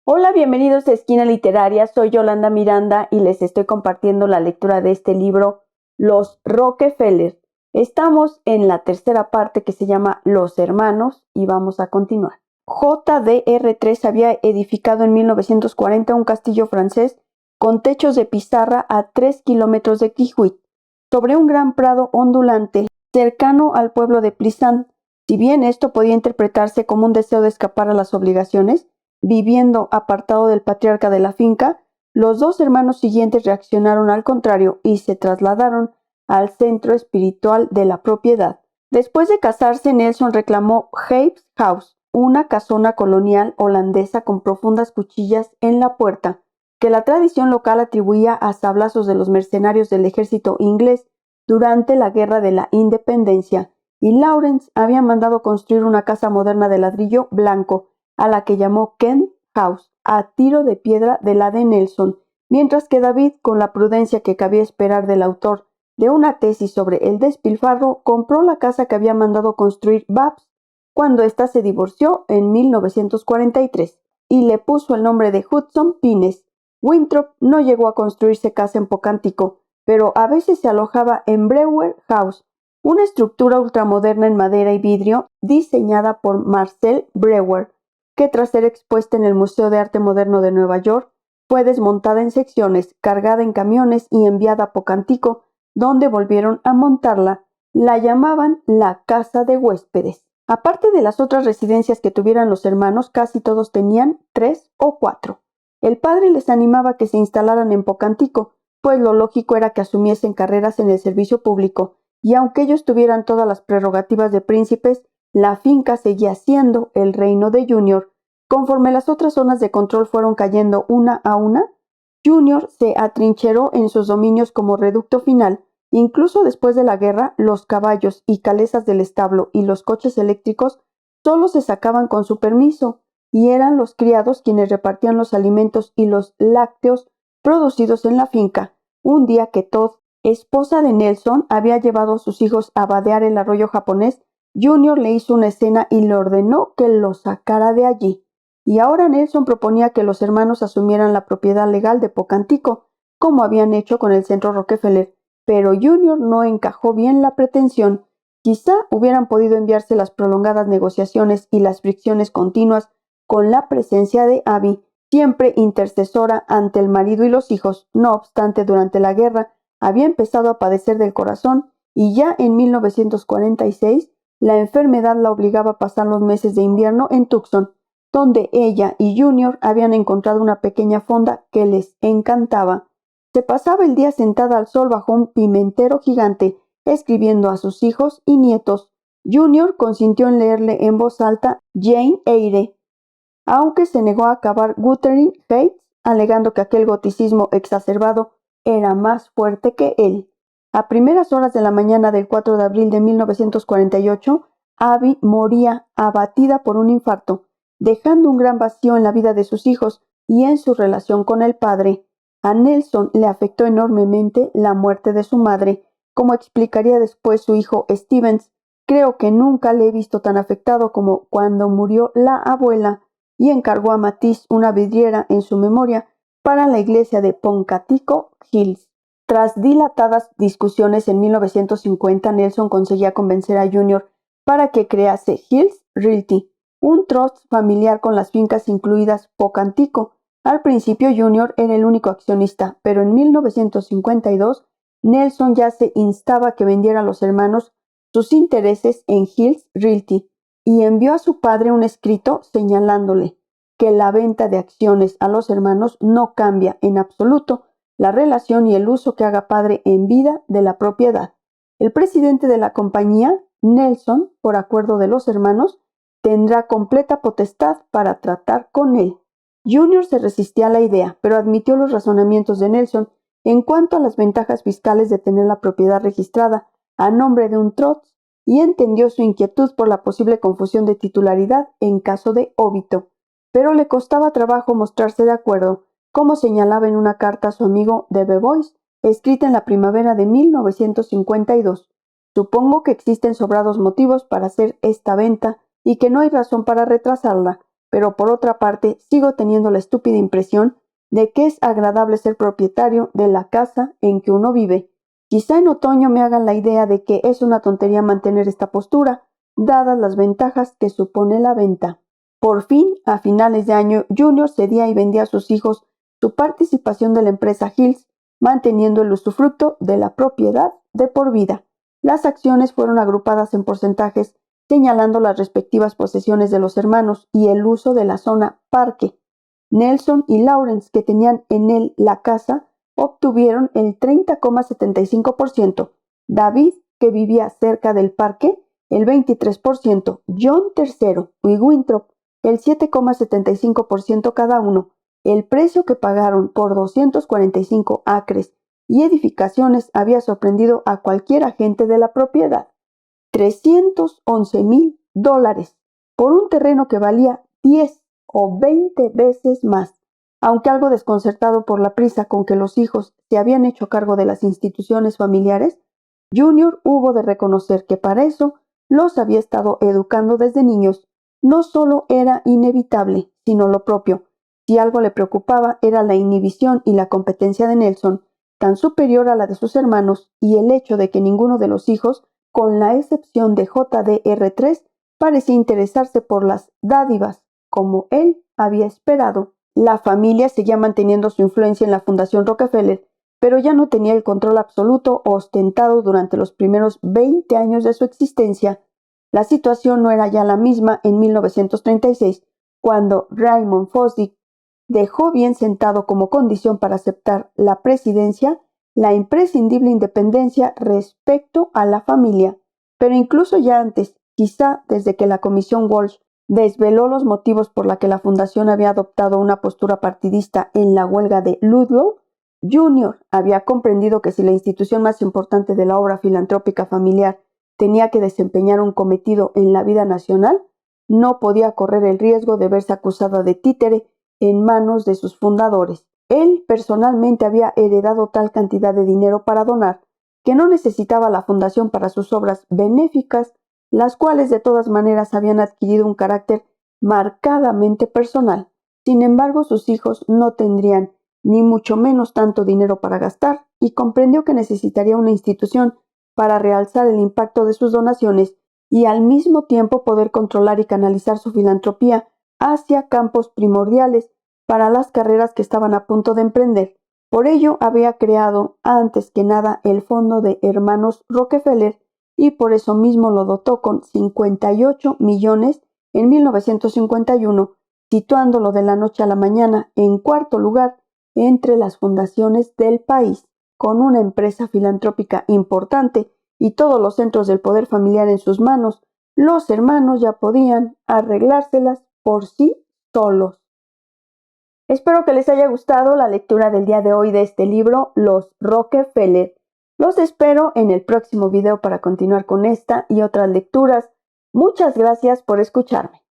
Hola, bienvenidos a Esquina Literaria, soy Yolanda Miranda y les estoy compartiendo la lectura de este libro, Los Rockefeller. Estamos en la tercera parte que se llama Los Hermanos y vamos a continuar. JDR3 había edificado en 1940 un castillo francés con techos de pizarra a 3 kilómetros de Kijuit, sobre un gran prado ondulante cercano al pueblo de Plisán. Si bien esto podía interpretarse como un deseo de escapar a las obligaciones, viviendo apartado del patriarca de la finca, los dos hermanos siguientes reaccionaron al contrario y se trasladaron al centro espiritual de la propiedad. Después de casarse, Nelson reclamó Heaps House, una casona colonial holandesa con profundas cuchillas en la puerta, que la tradición local atribuía a sablazos de los mercenarios del ejército inglés durante la Guerra de la Independencia, y Lawrence había mandado construir una casa moderna de ladrillo blanco, a la que llamó Kent House, a tiro de piedra de la de Nelson, mientras que David, con la prudencia que cabía esperar del autor de una tesis sobre el despilfarro, compró la casa que había mandado construir Babs cuando ésta se divorció en 1943 y le puso el nombre de Hudson Pines. Winthrop no llegó a construirse casa en Pocántico, pero a veces se alojaba en Brewer House, una estructura ultramoderna en madera y vidrio diseñada por Marcel Brewer, que tras ser expuesta en el Museo de Arte Moderno de Nueva York, fue desmontada en secciones, cargada en camiones y enviada a Pocántico, donde volvieron a montarla. La llamaban la casa de huéspedes. Aparte de las otras residencias que tuvieran los hermanos, casi todos tenían 3 o 4. El padre les animaba a que se instalaran en Pocántico, pues lo lógico era que asumiesen carreras en el servicio público, y aunque ellos tuvieran todas las prerrogativas de príncipes, la finca seguía siendo el reino de Junior. Conforme las otras zonas de control fueron cayendo una a una, Junior se atrincheró en sus dominios como reducto final. Incluso después de la guerra, los caballos y calesas del establo y los coches eléctricos solo se sacaban con su permiso, y eran los criados quienes repartían los alimentos y los lácteos producidos en la finca. Un día que Todd, esposa de Nelson, había llevado a sus hijos a vadear el arroyo japonés, Junior le hizo una escena y le ordenó que lo sacara de allí. Y ahora Nelson proponía que los hermanos asumieran la propiedad legal de Pocántico, como habían hecho con el Centro Rockefeller, pero Junior no encajó bien la pretensión. Quizá hubieran podido enviarse las prolongadas negociaciones y las fricciones continuas con la presencia de Abby, siempre intercesora ante el marido y los hijos. No obstante, durante la guerra había empezado a padecer del corazón y ya en 1946 la enfermedad la obligaba a pasar los meses de invierno en Tucson, donde ella y Junior habían encontrado una pequeña fonda que les encantaba. Se pasaba el día sentada al sol bajo un pimentero gigante, escribiendo a sus hijos y nietos. Junior consintió en leerle en voz alta Jane Eyre, aunque se negó a acabar Wuthering Heights, alegando que aquel goticismo exacerbado era más fuerte que él. A primeras horas de la mañana del 4 de abril de 1948, Abby moría abatida por un infarto, dejando un gran vacío en la vida de sus hijos y en su relación con el padre. A Nelson le afectó enormemente la muerte de su madre, como explicaría después su hijo Stevens. Creo que nunca le he visto tan afectado como cuando murió la abuela, y encargó a Matisse una vidriera en su memoria para la iglesia de Pocántico Hills. Tras dilatadas discusiones en 1950, Nelson conseguía convencer a Junior para que crease Hills Realty, un trust familiar con las fincas incluidas Pocántico. Al principio Junior era el único accionista, pero en 1952 Nelson ya se instaba a que vendiera a los hermanos sus intereses en Hills Realty, y envió a su padre un escrito señalándole que la venta de acciones a los hermanos no cambia en absoluto la relación y el uso que haga padre en vida de la propiedad. El presidente de la compañía, Nelson, por acuerdo de los hermanos, tendrá completa potestad para tratar con él. Junior se resistía a la idea, pero admitió los razonamientos de Nelson en cuanto a las ventajas fiscales de tener la propiedad registrada a nombre de un trust, y entendió su inquietud por la posible confusión de titularidad en caso de óbito, pero le costaba trabajo mostrarse de acuerdo, como señalaba en una carta a su amigo de Bevois, escrita en la primavera de 1952. Supongo que existen sobrados motivos para hacer esta venta y que no hay razón para retrasarla. pero por otra parte sigo teniendo la estúpida impresión de que es agradable ser propietario de la casa en que uno vive. Quizá en otoño me hagan la idea de que es una tontería mantener esta postura, dadas las ventajas que supone la venta. Por fin, a finales de año, Junior cedía y vendía a sus hijos su participación de la empresa Hills, manteniendo el usufructo de la propiedad de por vida. Las acciones fueron agrupadas en porcentajes, señalando las respectivas posesiones de los hermanos y el uso de la zona parque. Nelson y Lawrence, que tenían en él la casa, obtuvieron el 30,75%. David, que vivía cerca del parque, el 23%. John III y Winthrop, el 7,75% cada uno. El precio que pagaron por 245 acres y edificaciones había sorprendido a cualquier agente de la propiedad. $311,000 por un terreno que valía 10 o 20 veces más. Aunque algo desconcertado por la prisa con que los hijos se habían hecho cargo de las instituciones familiares, Junior hubo de reconocer que para eso los había estado educando desde niños. No solo era inevitable, sino lo propio. Si algo le preocupaba era la inhibición y la competencia de Nelson, tan superior a la de sus hermanos, y el hecho de que ninguno de los hijos, con la excepción de JDR3, parecía interesarse por las dádivas, como él había esperado. La familia seguía manteniendo su influencia en la Fundación Rockefeller, pero ya no tenía el control absoluto ostentado durante los primeros 20 años de su existencia. La situación no era ya la misma en 1936, cuando Raymond Fosdick dejó bien sentado como condición para aceptar la presidencia la imprescindible independencia respecto a la familia. Pero incluso ya antes, quizá desde que la Comisión Walsh desveló los motivos por la que la Fundación había adoptado una postura partidista en la huelga de Ludlow, Junior había comprendido que si la institución más importante de la obra filantrópica familiar tenía que desempeñar un cometido en la vida nacional, no podía correr el riesgo de verse acusada de títere en manos de sus fundadores. Él personalmente había heredado tal cantidad de dinero para donar que no necesitaba la fundación para sus obras benéficas, las cuales de todas maneras habían adquirido un carácter marcadamente personal. Sin embargo, sus hijos no tendrían ni mucho menos tanto dinero para gastar, y comprendió que necesitaría una institución para realzar el impacto de sus donaciones y al mismo tiempo poder controlar y canalizar su filantropía hacia campos primordiales para las carreras que estaban a punto de emprender. Por ello había creado antes que nada el Fondo de Hermanos Rockefeller y por eso mismo lo dotó con 58 millones en 1951, situándolo de la noche a la mañana en cuarto lugar entre las fundaciones del país. Con una empresa filantrópica importante y todos los centros del poder familiar en sus manos, los hermanos ya podían arreglárselas por sí solos. Espero que les haya gustado la lectura del día de hoy de este libro, Los Rockefeller. Los espero en el próximo video para continuar con esta y otras lecturas. Muchas gracias por escucharme.